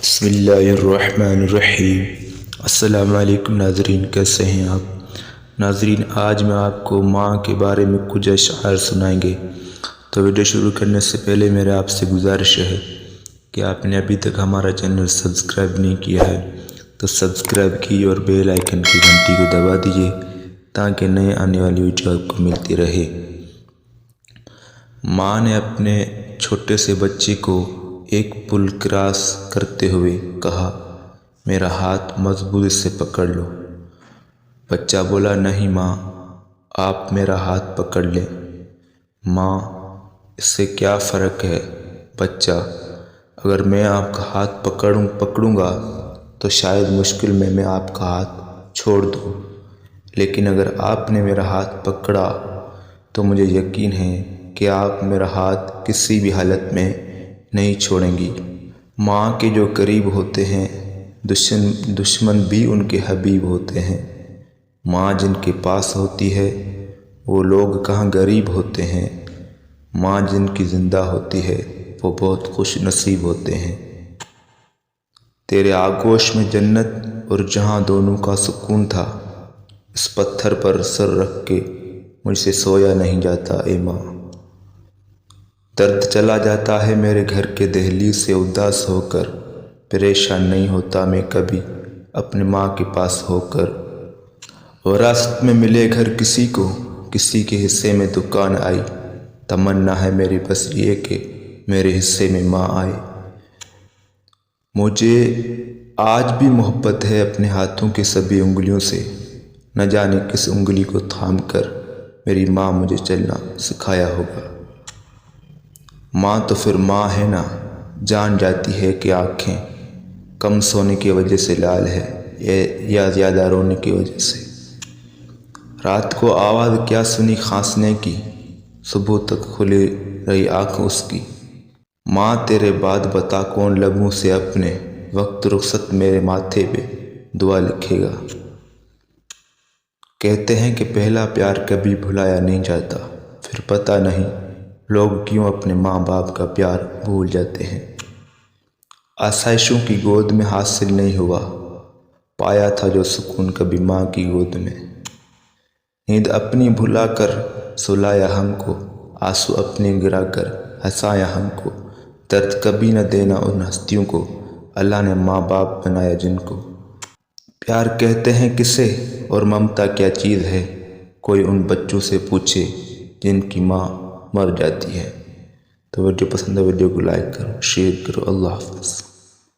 بسم اللہ الرحمن الرحیم۔ السلام علیکم ناظرین، کیسے ہیں آپ؟ ناظرین، آج میں آپ کو ماں کے بارے میں کچھ اشعار سنائیں گے۔ تو ویڈیو شروع کرنے سے پہلے میرا آپ سے گزارش ہے کہ آپ نے ابھی تک ہمارا چینل سبسکرائب نہیں کیا ہے تو سبسکرائب کی اور بیل آئیکن کی گھنٹی کو دبا دیجیے تاکہ نئے آنے والی ویڈیو آپ کو ملتی رہے۔ ماں نے اپنے چھوٹے سے بچے کو ایک پل کراس کرتے ہوئے کہا، میرا ہاتھ مضبوطی سے پکڑ لو۔ بچہ بولا، نہیں ماں، آپ میرا ہاتھ پکڑ لیں۔ ماں، اس سے کیا فرق ہے؟ بچہ، اگر میں آپ کا ہاتھ پکڑوں گا تو شاید مشکل میں آپ کا ہاتھ چھوڑ دوں، لیکن اگر آپ نے میرا ہاتھ پکڑا تو مجھے یقین ہے کہ آپ میرا ہاتھ کسی بھی حالت میں نہیں چھوڑیں گی۔ ماں کے جو قریب ہوتے ہیں دشمن بھی ان کے حبیب ہوتے ہیں۔ ماں جن کے پاس ہوتی ہے وہ لوگ کہاں غریب ہوتے ہیں۔ ماں جن کی زندہ ہوتی ہے وہ بہت خوش نصیب ہوتے ہیں۔ تیرے آغوش میں جنت اور جہاں دونوں کا سکون تھا، اس پتھر پر سر رکھ کے مجھ سے سویا نہیں جاتا اے ماں۔ درد چلا جاتا ہے میرے گھر کے دہلیز سے اداس ہو کر، پریشان نہیں ہوتا میں کبھی اپنے ماں کے پاس ہو کر۔ وراثت میں ملے گھر کسی کو، کسی کے حصے میں دکان آئی، تمنا ہے میری بس یہ کہ میرے حصے میں ماں آئے۔ مجھے آج بھی محبت ہے اپنے ہاتھوں کی سبھی انگلیوں سے، نہ جانے کس انگلی کو تھام کر میری ماں مجھے چلنا سکھایا ہوگا۔ ماں تو پھر ماں ہے نا، جان جاتی ہے کہ آنکھیں کم سونے کی وجہ سے لال ہے یا زیادہ رونے کی وجہ سے۔ رات کو آواز کیا سنی کھانسنے کی، صبح تک کھلی رہی آنکھ اس کی۔ ماں تیرے بعد بتا کون لبوں سے اپنے وقت رخصت میرے ماتھے پہ دعا لکھے گا۔ کہتے ہیں کہ پہلا پیار کبھی بھلایا نہیں جاتا، پھر پتہ نہیں لوگ کیوں اپنے ماں باپ کا پیار بھول جاتے ہیں۔ آسائشوں کی گود میں حاصل نہیں ہوا، پایا تھا جو سکون کبھی ماں کی گود میں۔ نیند اپنی بھلا کر سلایا ہم کو، آنسو اپنے گرا کر ہنسایا ہم کو۔ درد کبھی نہ دینا ان ہستیوں کو، اللہ نے ماں باپ بنایا جن کو۔ پیار کہتے ہیں کسے اور ممتا کیا چیز ہے، کوئی ان بچوں سے پوچھے جن کی ماں مر جاتی ہے۔ تو ویڈیو پسند ہے، ویڈیو کو لائک کرو، شیئر کرو۔ اللہ حافظ۔